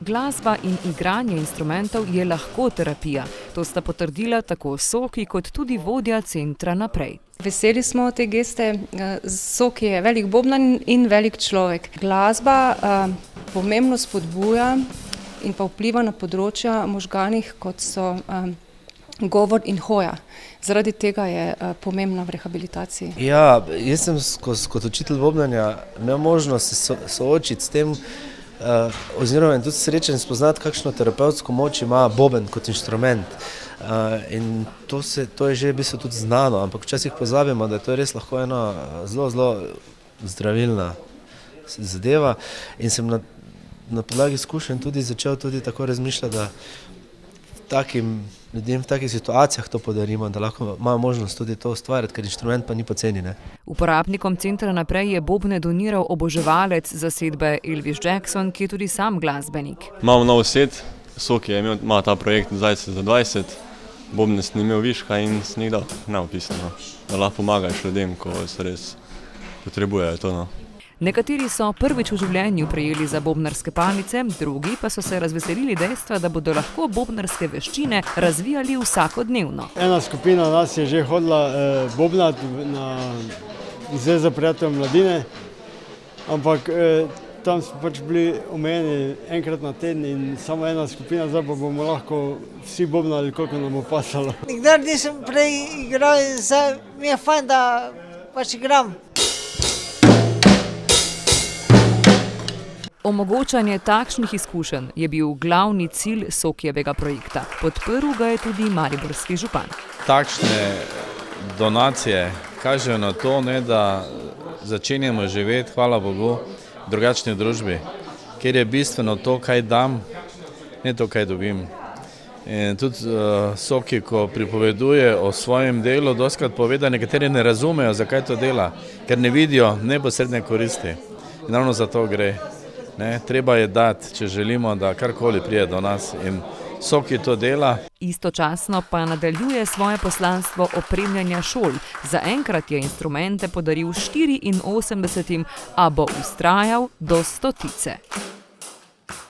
Glasba in igranje instrumentov je lahko terapija. To sta potrdila tako Soki kot tudi vodja centra Naprej. Veseli smo te geste. Soki je velik bobnar in velik človek. Glasba pomembno spodbuja in pa vpliva na področja možganih, kot so govor in hoja. Zaradi tega je pomembna v rehabilitaciji. Ja, jaz sem kot učitelj bobnanja imel možnost se soočiti s tem, oziroma tudi srečen spoznati, kakšno terapevtsko moč ima boben kot inštrument. In to je že v bistvu tudi znano, ampak včasih pozabimo, da je to res lahko ena zelo zdravilna zadeva. In sem na podlagi izkušenj tudi začel tako razmišljati, da takim ljudem v takih situacijah to podarimo, da lahko imajo možnost tudi to ustvarjati, ker inštrument pa ni poceni, ne. Uporabnikom centra Naprej je bobne doniral oboževalec zasedbe Elvis Jackson, ki je tudi sam glasbenik. Imamo nov set, Soki ima ta projekt 2020, bobne sem imel viška in sem jih dal neopisano, da lahko pomagaš ljudem, ko se res potrebujejo to. Nekateri so prvič v življenju prejeli za bobnarske palice, drugi pa so se razveselili dejstva, da bodo lahko bobnarske veščine razvijali vsakodnevno. Ena skupina nas je že hodila bobnati na Zveza prijateljev mladine, ampak tam smo pač bili omejeni enkrat na teden in samo ena skupina, zdaj pa bomo lahko vsi bobnali, koliko nam bo pasalo. Nikdar nisem prej igral in zdaj mi je fajn, da pač igram. Omogočanje takšnih izkušenj je bil glavni cilj Sokijevega projekta. Podprl ga je tudi mariborski župan. Takšne donacije kažejo na to, da začenjamo živeti, hvala Bogu, v drugačni družbi, kjer je bistveno to, kaj dam, ne to, kaj dobim. In tudi Soki, ko pripoveduje o svojem delu, dostikrat pove, da nekateri ne razumejo, zakaj to dela, ker ne vidijo neposredne koristi. In ravno za to gre. Treba je dati, če želimo, da karkoli prije do nas, in Soki to dela. Istočasno pa nadaljuje svoje poslanstvo opremljanja šol. Zaenkrat je instrumente podaril 84, a bo vztrajal do 100.